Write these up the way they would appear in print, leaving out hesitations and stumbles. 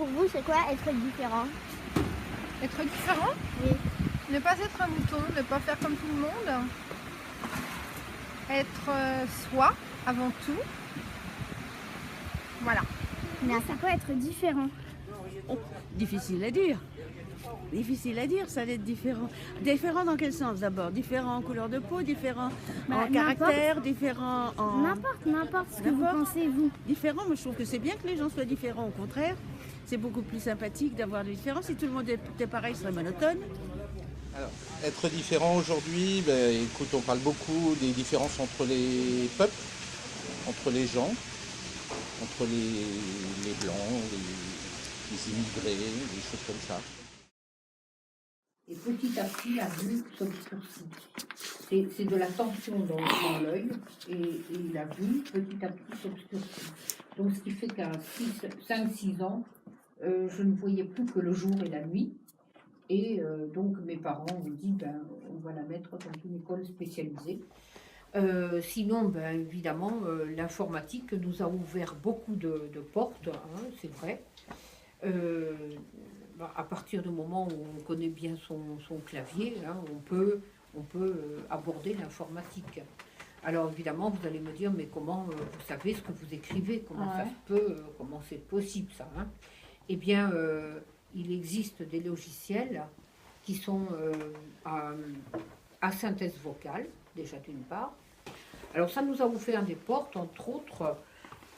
Pour vous, c'est quoi être différent? Être différent? Oui. Ne pas être un mouton, ne pas faire comme tout le monde. Être soi avant tout. Voilà. Mais c'est quoi être différent? Difficile à dire. Difficile à dire, ça d'être différent. Différent dans quel sens d'abord? Différent en couleur de peau, différent en caractère, différent en... N'importe ce que vous pensez, vous. Différent, moi je trouve que c'est bien que les gens soient différents, au contraire. C'est beaucoup plus sympathique d'avoir des différences. Si tout le monde était pareil, ce serait monotone. Alors, être différent aujourd'hui, écoute, on parle beaucoup des différences entre les peuples, entre les gens, entre les blancs, les immigrés, des choses comme ça. Et petit à petit, la vue s'obscurcit. C'est de la tension dans l'œil et la vue petit à petit s'obscurcit. Donc ce qui fait qu'à 5-6 ans, je ne voyais plus que le jour et la nuit. Et donc mes parents ont dit, on va la mettre dans une école spécialisée. Sinon, évidemment, l'informatique nous a ouvert beaucoup de portes, hein, c'est vrai. À partir du moment où on connaît bien son clavier, hein, on peut aborder l'informatique. Alors évidemment, vous allez me dire, mais comment vous savez ce que vous écrivez? Comment ça se peut? Comment c'est possible ça, hein? Eh bien, il existe des logiciels qui sont à synthèse vocale, déjà d'une part. Alors ça nous a ouvert des portes, entre autres,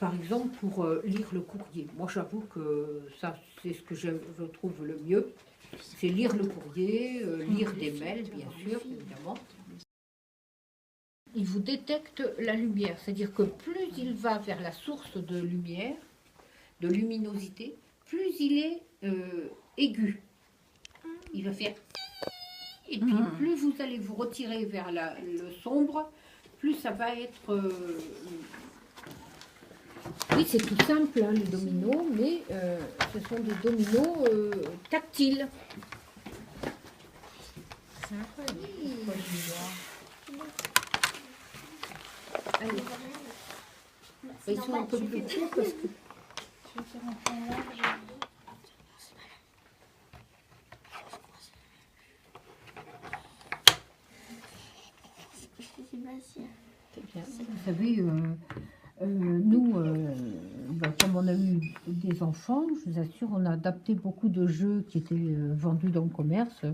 par exemple pour lire le courrier. Moi j'avoue que ça c'est ce que je trouve le mieux, c'est lire le courrier, lire des mails bien sûr, évidemment. Il vous détecte la lumière, c'est-à-dire que plus il va vers la source de lumière, de luminosité, plus il est aigu. Il va faire... Et puis plus vous allez vous retirer vers le sombre, plus ça va être... Oui, c'est tout simple, hein, les dominos, mais ce sont des dominos tactiles. C'est incroyable. Allez. Ils sont un peu plus courts parce que... Vous savez, nous, comme on a eu des enfants, je vous assure, on a adapté beaucoup de jeux qui étaient vendus dans le commerce,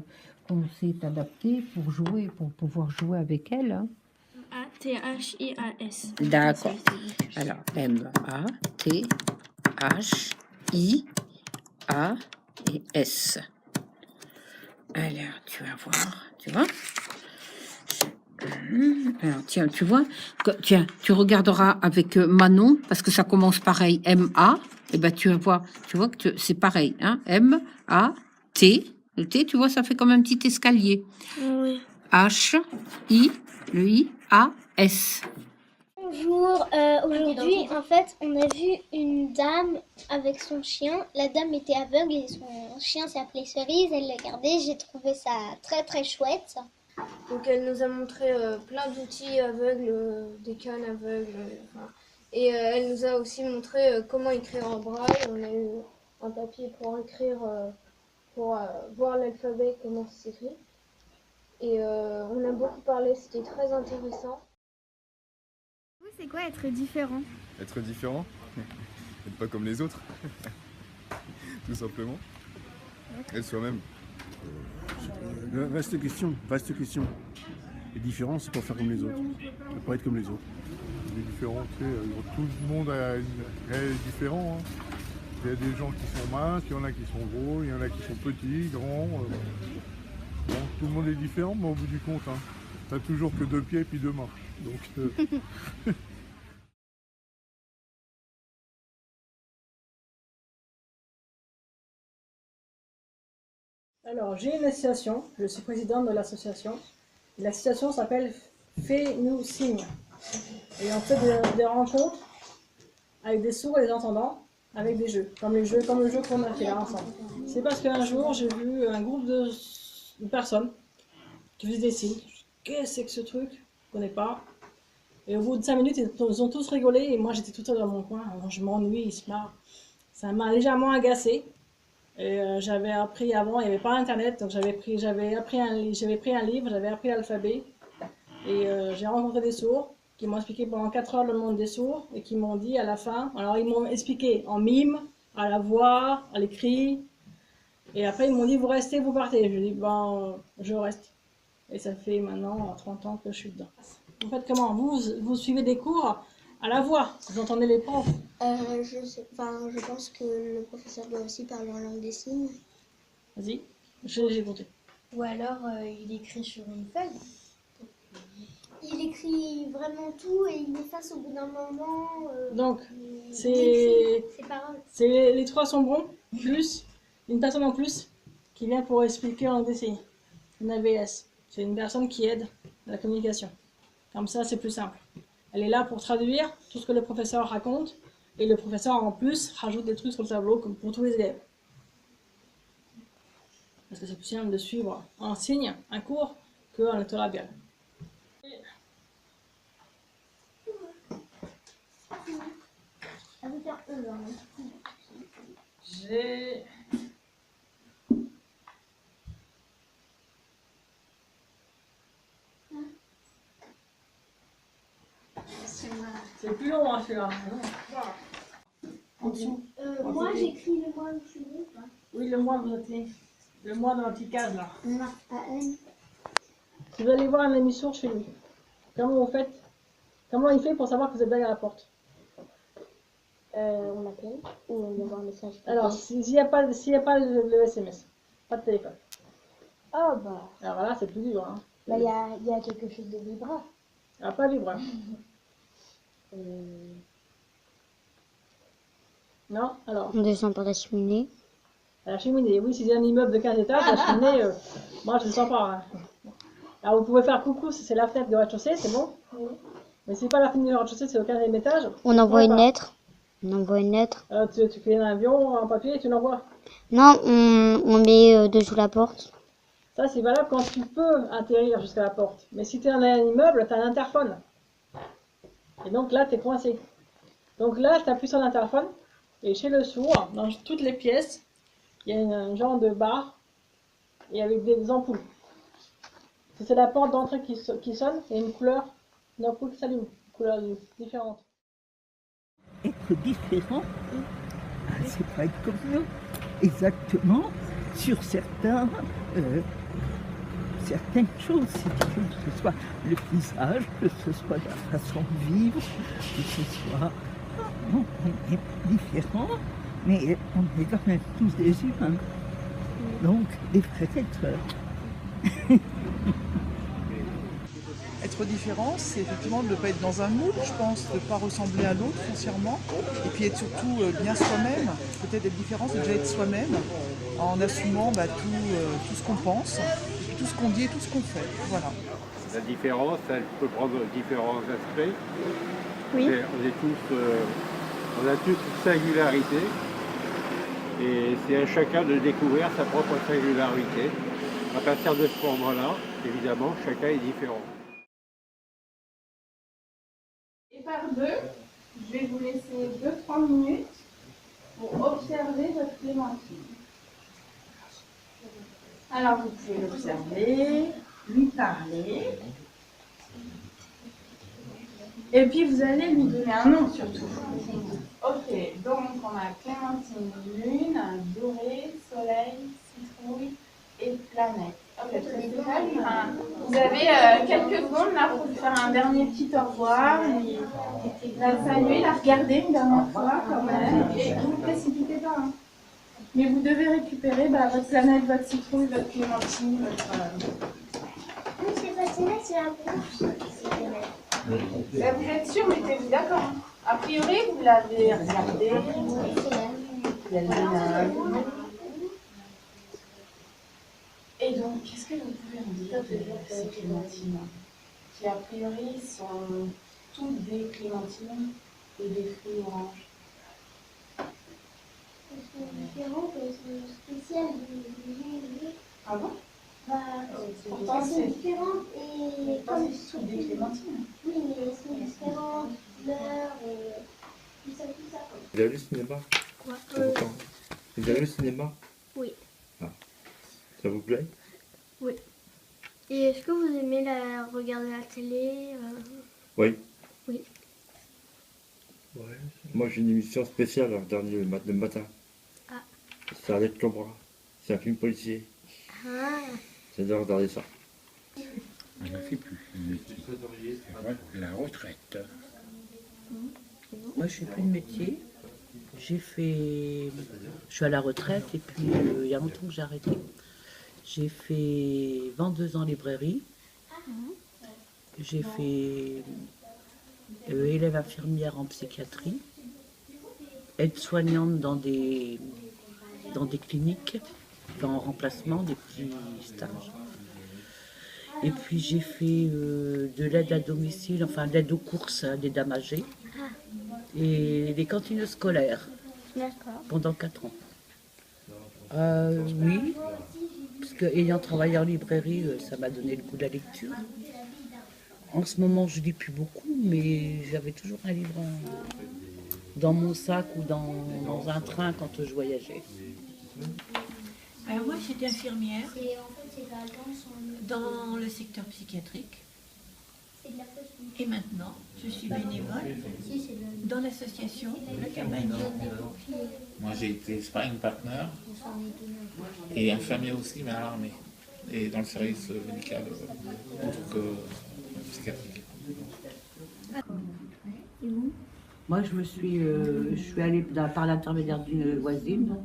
qu'on s'est adapté pour jouer, pour pouvoir jouer avec elles. Hein. A-T-H-I-A-S. D'accord. Alors, M-A-T-H-I-A-S. Alors, tu vas voir, tu vois? Alors, tiens, tu vois, tiens, tu regarderas avec Manon, parce que ça commence pareil, M-A, et ben tu vas voir, tu vois que c'est pareil, hein, M-A-T, le T, tu vois, ça fait comme un petit escalier. Oui. H-I, le I-A-S. Bonjour, aujourd'hui, en fait, on a vu une dame avec son chien. La dame était aveugle et son chien s'appelait Cerise, elle l'a gardé. J'ai trouvé ça très très chouette. Donc elle nous a montré plein d'outils aveugles, des cannes aveugles. Et elle nous a aussi montré comment écrire en braille. On a eu un papier pour écrire, pour voir l'alphabet, comment ça s'écrit. Et on a beaucoup parlé, c'était très intéressant. Vous, c'est quoi être différent? Être différent? Être pas comme les autres. Tout simplement. Être soi-même. Vaste question, vaste question. Et différent, c'est pas faire comme les autres. Ne pas être comme les autres. Les différents, tu sais, tout le monde est différent. Hein. Il y a des gens qui sont minces, il y en a qui sont gros, il y en a qui sont petits, grands. Bon, tout le monde est différent, mais au bout du compte, hein, t'as toujours que 2 pieds et puis 2 mains. Donc, Alors, j'ai une association, je suis présidente de l'association. L'association s'appelle Fais-nous signe. Et on fait des rencontres avec des sourds et des entendants, avec des jeux, comme le jeu qu'on a fait là ensemble. C'est parce qu'un jour, j'ai vu un groupe de personnes qui faisaient des signes. Qu'est-ce que c'est que ce truc? Je ne connais pas. Et au bout de 5 minutes, ils ont tous rigolé et moi j'étais toute seule dans mon coin. Alors, je m'ennuie, ils se marrent. Ça m'a légèrement agacée. Et j'avais appris avant, il n'y avait pas internet, donc j'avais pris un livre, j'avais appris l'alphabet. Et j'ai rencontré des sourds qui m'ont expliqué pendant 4 heures le monde des sourds et qui m'ont dit à la fin, alors ils m'ont expliqué en mime, à la voix, à l'écrit. Et après ils m'ont dit vous restez, vous partez. Je dis ben je reste. Et ça fait maintenant 30 ans que je suis dedans. Vous faites comment? Vous suivez des cours à la voix, vous entendez les profs? Je pense que le professeur doit aussi parler en langue des signes. Vas-y, j'ai compté. Ou alors il écrit sur une feuille. Il écrit vraiment tout et il efface au bout d'un moment. Donc, ses paroles. les 3 sont bons, plus une personne en plus qui vient pour expliquer en langue des signes. Une AVS. C'est une personne qui aide à la communication. Comme ça, c'est plus simple. Elle est là pour traduire tout ce que le professeur raconte et le professeur en plus rajoute des trucs sur le tableau comme pour tous les élèves. Parce que c'est plus simple de suivre en signe un cours qu'en lecture labiale. J'ai... C'est plus long hein, celui-là. En dessous. Moi j'écris le mois où je suis né. Oui, le mois vous notez. Le mois dans la petite case là. Non, à N. Si vous allez voir un ami sourd chez lui, comment vous faites? Comment il fait pour savoir que vous êtes derrière la porte? On appelle ou on envoie un message. Alors, s'il n'y a pas le SMS, pas de téléphone. Oh bah. Alors là, c'est plus dur. Hein. Bah il y a quelque chose de vibrant. Alors, pas vibrant. Non, alors. On descend par la cheminée. À la cheminée, oui, si c'est un immeuble de 15 étages, la cheminée, moi je ne le sens pas. Hein. Alors vous pouvez faire coucou si c'est la fenêtre de rez-de-chaussée, c'est bon. Oui. Mais si c'est pas la fenêtre du rez-de-chaussée, c'est au 15e étage. On envoie une lettre. On envoie une lettre. Tu fais un avion en papier et tu l'envoies. Non, on met dessous la porte. Ça c'est valable quand tu peux atterrir jusqu'à la porte. Mais si tu es dans un immeuble, tu as un interphone. Et donc là, tu es coincé. Donc là, tu appuies sur l'interphone. Et chez le sourd, dans toutes les pièces, il y a un genre de bar et avec des ampoules. Si c'est la porte d'entrée qui sonne, il y a une ampoule qui s'allume, une couleur différente. Être différent, c'est pas être comme nous. Exactement, sur certaines choses, que ce soit le visage, que ce soit la façon de vivre, que ce soit... On est différents, mais on est quand même tous des humains. Donc, des frères et sœurs. Être différent, c'est effectivement de ne pas être dans un moule, je pense, de ne pas ressembler à l'autre foncièrement, et puis être surtout bien soi-même. Peut-être être différent, c'est déjà être soi-même, en assumant tout ce qu'on pense, tout ce qu'on dit et tout ce qu'on fait. Voilà. La différence, elle peut prendre différents aspects. Oui. On a tous une singularité, et c'est à chacun de découvrir sa propre singularité. À partir de ce moment-là, évidemment, chacun est différent. Et par deux, je vais vous laisser 2-3 minutes pour observer votre clémentine. Alors vous pouvez l'observer, lui parler, et puis vous allez lui donner un nom surtout. Ok, donc on a Clémentine Lune, Dorée, Soleil, Citrouille et Planète. Ok, très calme. Vous avez quelques secondes là pour faire un dernier petit au revoir, la saluer, la regarder une dernière fois quand même, et vous ne vous précipitez pas. Hein. Mais vous devez récupérer votre Planète, votre Citrouille, votre Clémentine, votre... C'est facile, c'est la bouche. Vous êtes sûr, mettez-vous d'accord. Hein. A priori, vous l'avez regardé. Et donc, qu'est-ce que vous pouvez en dire de ces clémentines qui, a priori, sont toutes des clémentines et des fruits oranges? Elles sont différentes, elles sont spéciales du Ah bon? Pourtant, elles sont différentes et comme ce sont des clémentines. Oui, mais elles sont différentes, couleurs et tout ça. Vous avez vu le cinéma? Quoi? Vous avez vu le cinéma? Ça vous plaît? Oui. Et est-ce que vous aimez regarder la télé Oui. Oui. Ouais. Moi j'ai une émission spéciale à regarder le matin. Ah. C'est Arlette Cobra. C'est un film policier. Ah. J'adore regarder ça. Je ne sais plus. La retraite. Moi, je ne fais plus de métier. Je suis à la retraite et puis il y a longtemps que j'ai arrêté. J'ai fait 22 ans en librairie. J'ai fait élève infirmière en psychiatrie, aide-soignante dans des cliniques, enfin, en remplacement, des petits stages. Et puis j'ai fait de l'aide à domicile, enfin l'aide aux courses à des dames âgées et des cantines scolaires pendant 4 ans. Oui, parce que ayant travaillé en librairie, ça m'a donné le goût de la lecture. En ce moment, je lis plus beaucoup, mais j'avais toujours un livre dans mon sac ou dans un train quand je voyageais. Alors moi, j'étais infirmière dans le secteur psychiatrique. Et maintenant, je suis bénévole dans l'association La Cabane. Moi, j'ai été sparring partner et infirmier aussi, mais à l'armée. Et dans le service médical, autre que psychiatrique. Moi, je suis allée par l'intermédiaire d'une voisine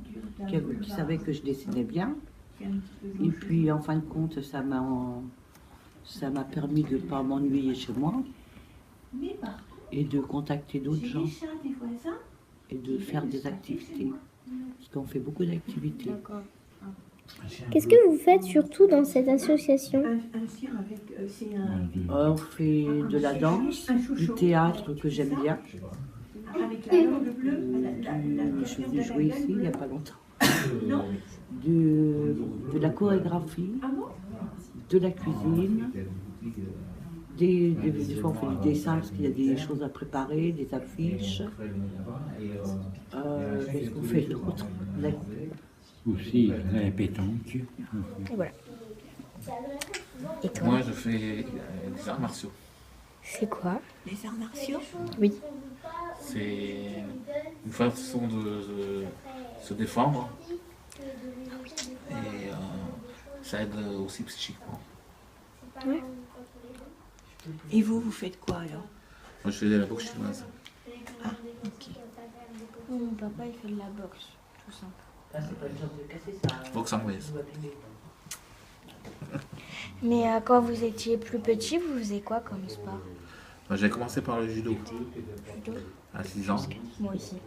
qui savait que je dessinais bien. Et puis, en fin de compte, ça m'a permis de ne pas m'ennuyer chez moi et de contacter d'autres gens et de faire des activités. Parce qu'on fait beaucoup d'activités. Qu'est-ce que vous faites surtout dans cette association? On fait de la danse, du théâtre que j'aime bien. Je suis venue jouer ici il n'y a pas longtemps. De la chorégraphie, de la cuisine, des fois on fait du dessin parce qu'il y a des choses à préparer, des affiches. Qu'est-ce qu'on fait d'autre? Aussi la pétanque. Voilà. Et toi? Moi, je fais des arts martiaux. C'est quoi? Les arts martiaux? Oui. C'est une façon de se défendre et ça aide aussi psychiquement. Ouais. Et vous faites quoi alors? Moi, je fais de la boxe chinoise. Ah, ok. Mon papa, il fait de la boxe, tout simple. Boxe anglaise. Mais quand vous étiez plus petit, vous faisiez quoi comme sport? J'ai commencé par le judo. Judo? À 6 ans. Moi aussi.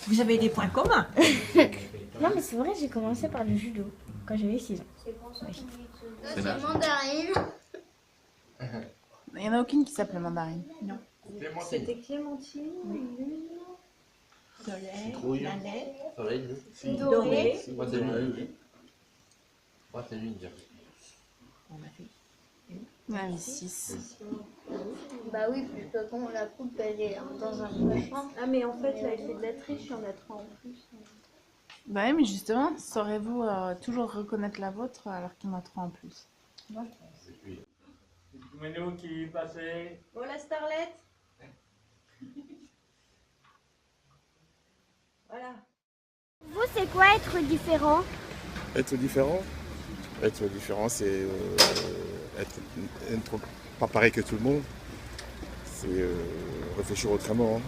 Vous avez des points communs. Non, mais c'est vrai, j'ai commencé par le judo quand j'avais 6 ans. Oui. C'est l'âge. Mandarine. Il n'y en a aucune qui s'appelle mandarine. Non. C'était clémentine, lune, soleil, Citrouille. planète, Soleil. doré. Moi, c'est lune. Moi, c'est lune, dire. On a fait. Ouais, 6. Bah oui, puisque quand la coupe elle est dans un coin. Ah, mais en fait, là, il fait de la triche, il y en a 3 en plus. Bah oui, mais justement, saurez-vous toujours reconnaître la vôtre alors qu'il y en a 3 en plus? Menu qui passait. Oh, la starlette. Voilà. Vous, c'est quoi être différent? Être différent? Être différent, c'est être pas pareil que tout le monde. C'est réfléchir autrement.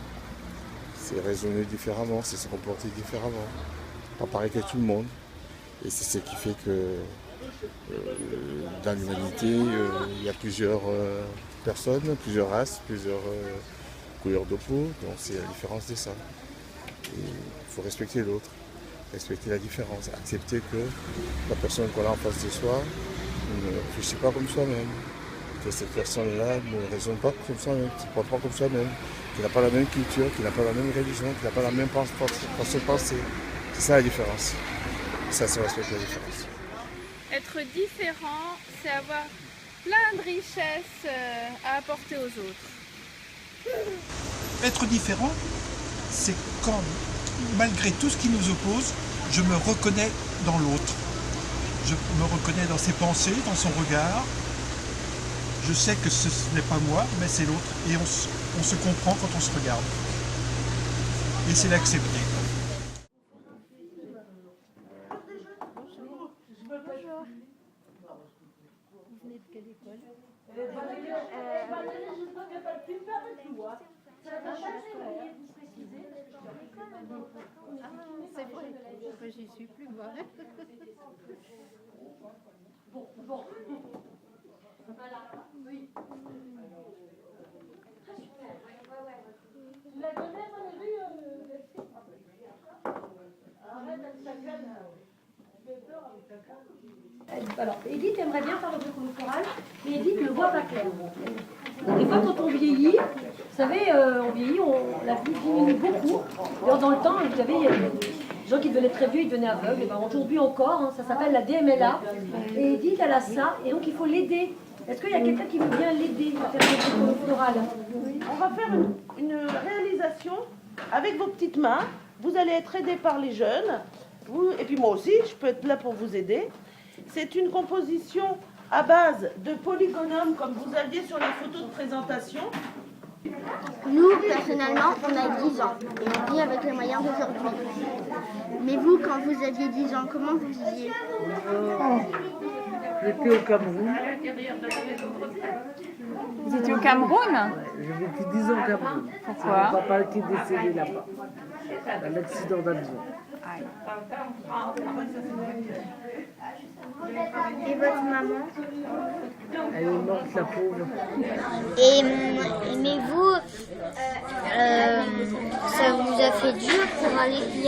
C'est raisonner différemment, c'est se comporter différemment. Pas pareil que tout le monde. Et c'est ce qui fait que dans l'humanité, il y a plusieurs personnes, plusieurs races, plusieurs couleurs de peau. Donc c'est la différence de ça. Il faut respecter l'autre, respecter la différence, accepter que la personne qu'on a en face de soi ne réfléchit pas comme soi-même, que cette personne-là ne raisonne pas comme soi-même, ne se porte pas comme soi-même, qu'il n'a pas la même culture, qu'il n'a pas la même religion, qu'il n'a pas la même façon de penser. C'est ça la différence. Et ça, c'est respecter la différence. Être différent, c'est avoir plein de richesses à apporter aux autres. Être différent, c'est quand, malgré tout ce qui nous oppose, je me reconnais dans l'autre. Je me reconnais dans ses pensées, dans son regard. Je sais que ce n'est pas moi, mais c'est l'autre. Et on se comprend quand on se regarde. Et c'est l'accepter. C'est vrai, j'y suis plus moi. Bon. Oui. Tu la connais, on a vu arrête avec ta canne. Tu fais peur avec ta canne. Alors, Edith aimerait bien faire le choral, mais Edith ne voit pas clair. Des fois, quand on vieillit, vous savez, on vieillit, la vue diminue beaucoup. Alors, dans le temps, vous savez, il y a des gens qui devenaient très vieux, ils devenaient aveugles. Et ben, aujourd'hui encore, hein, ça s'appelle la DMLA. Et Edith, elle a ça, et donc il faut l'aider. Est-ce qu'il y a quelqu'un qui veut bien l'aider à faire le floral? On va faire une réalisation avec vos petites mains. Vous allez être aidés par les jeunes. Et puis moi aussi, je peux être là pour vous aider. C'est une composition à base de polygonum, comme vous aviez sur la photo de présentation. Nous, personnellement, on a 10 ans et on vit avec les moyens d'aujourd'hui. Mais vous, quand vous aviez 10 ans, comment vous viviez? J'étais au Cameroun. Vous étiez au Cameroun? J'ai vécu 10 ans au Cameroun. Pourquoi? Mon papa était décédé là-bas, un accident d'avion. Et votre maman? Elle est morte, la pauvre. Mais vous, ça vous a fait dur pour y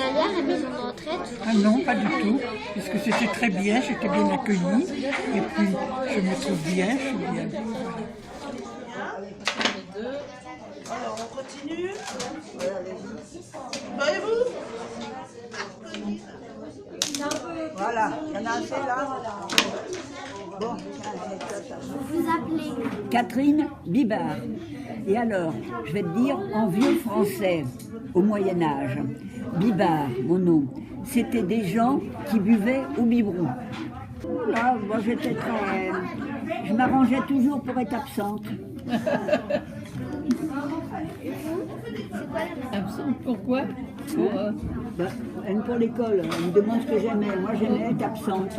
aller à la maison de retraite? Ah non, pas du tout, parce que c'était très bien, j'étais bien accueillie, et puis je me trouve bien, je suis bien. Alors, on continue. Voyez-vous? Voilà, il y en a assez là. Bon, Vous vous appelez? Catherine Bibard. Et alors, je vais te dire en vieux français, au Moyen-Âge, Bibard, mon nom, c'était des gens qui buvaient au biberon. Là, moi j'étais très... Je m'arrangeais toujours pour être absente. Absente, pourquoi? Pour l'école, on me demande ce que j'aimais. Moi j'aimais être absente.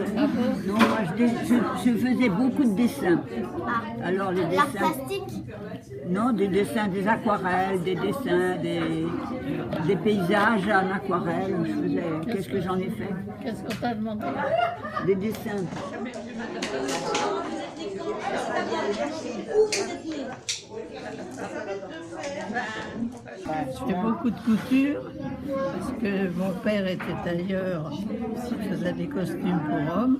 Non, moi je faisais beaucoup de dessins. Alors les dessins... L'art plastique? Non, des dessins, des aquarelles, des dessins, des paysages en aquarelle. Je faisais... Qu'est-ce que j'en ai fait? Qu'est-ce qu'on t'a demandé? Des dessins. Je fais beaucoup de couture parce que mon père était tailleur, il faisait des costumes pour hommes.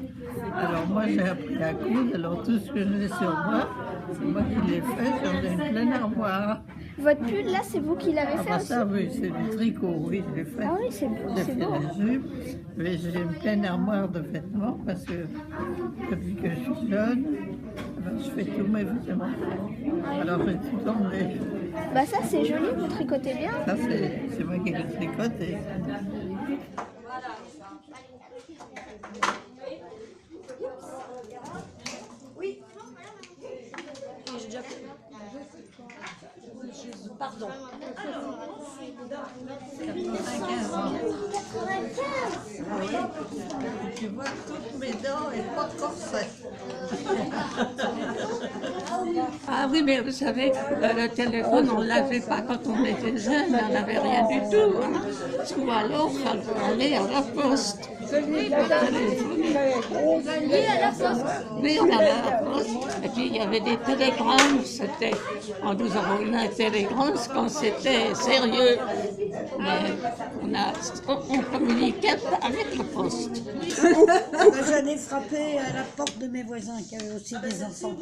Alors moi j'ai appris à coudre, alors tout ce que j'ai sur moi, c'est moi qui l'ai fait, j'en ai une pleine armoire. Votre pull là, c'est vous qui l'avez fait Ah bah aussi? ça oui, c'est du tricot, oui, je l'ai fait. Ah oui, c'est beau. J'ai fait des jupes, mais j'ai une pleine armoire de vêtements parce que depuis que je suis jeune, alors je fais tous mes vêtements. Alors j'ai tout emmené. Bah ça c'est joli, vous tricotez bien. Ça c'est moi qui l'ai tricoté. Oui. J'ai déjà... Pardon. 95 ans. 95. Tu vois toutes mes dents et pas de corset. Ah oui, mais vous savez, le téléphone, on ne l'avait pas quand on était jeune, on n'avait rien du tout. Hein. Ou alors, il fallait aller à la poste. Oui, à la poste. Oui, on allait à la poste. Et puis, il y avait des télégrammes. On nous envoyait un télégramme quand c'était sérieux. Mais on communiquait avec la poste. J'en ai frappé à la porte de mes voisins qui avaient aussi des enfants.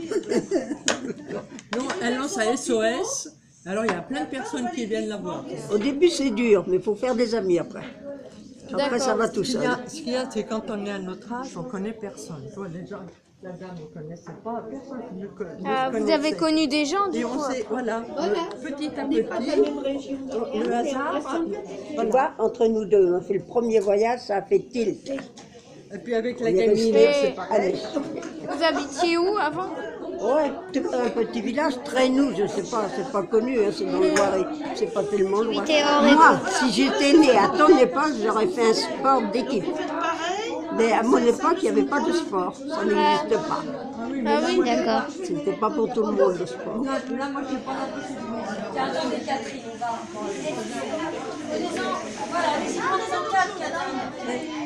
Non, elle lance un SOS. Alors il y a plein de personnes qui viennent la voir. Au début c'est dur, mais il faut faire des amis après. Après ça va tout seul. Ce qu'il y a, c'est quand on est à notre âge, on connaît personne. Tu vois, les gens, La dame, on ne connaissait pas, personne ne connaissait. Ah, vous avez connu des gens du Et coup on s'est, voilà, petit à petit, le hasard. Tu vois, entre nous deux, on a fait le premier voyage, ça a fait tilt. Et puis avec la On est gamine, resté- c'est pareil. Vous habitiez où avant? Ouais, un petit village, Trénou, je sais pas, c'est pas connu, hein, c'est dans le Loiret, c'est pas tellement loin. Moi, si j'étais née à ton époque, j'aurais fait un sport d'équipe. Mais à mon époque, il n'y avait pas de sport, ça n'existe pas. Ah oui, d'accord. C'était pas pour tout le monde le sport. Là, moi, je n'ai pas Attendez, Catherine, on va. Voilà, allez-y, prenez-en 4, Catherine.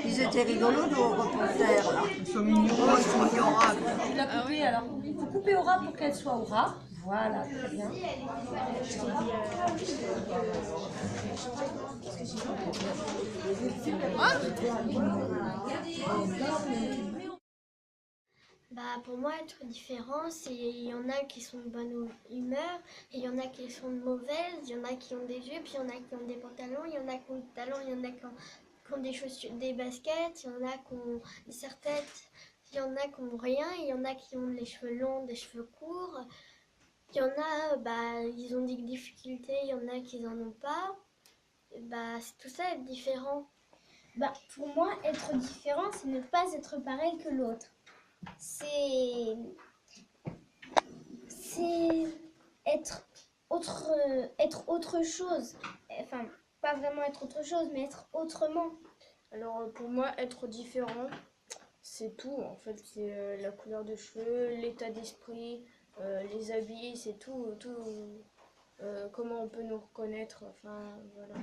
Ils étaient rigolos, nos reporters, là. Ils sont mignons. Oh, ils sont adorables. Tu l'as coupée, alors il faut couper au ras pour qu'elle soit au ras. Voilà, très bien. Bah, pour moi, être différent, c'est il y en a qui sont de bonne humeur, et il y en a qui sont de mauvaises, il y en a qui ont des jupes, il y en a qui ont des pantalons, il y en a qui ont des talons, il y en a qui ont des chaussures, des baskets, il y en a qui ont des serre-têtes, il y en a qui ont rien, il y en a qui ont les cheveux longs, des cheveux courts, il y en a, bah, ils ont des difficultés, il y en a qui n'en ont pas. Et bah, c'est tout ça, être différent. Bah, pour moi, être différent, c'est ne pas être pareil que l'autre. C'est être autre chose. Enfin, pas vraiment être autre chose, mais être autrement. Alors pour moi, être différent, c'est tout. En fait, c'est la couleur de cheveux, l'état d'esprit, les habits, c'est tout. Comment on peut nous reconnaître. Enfin, voilà.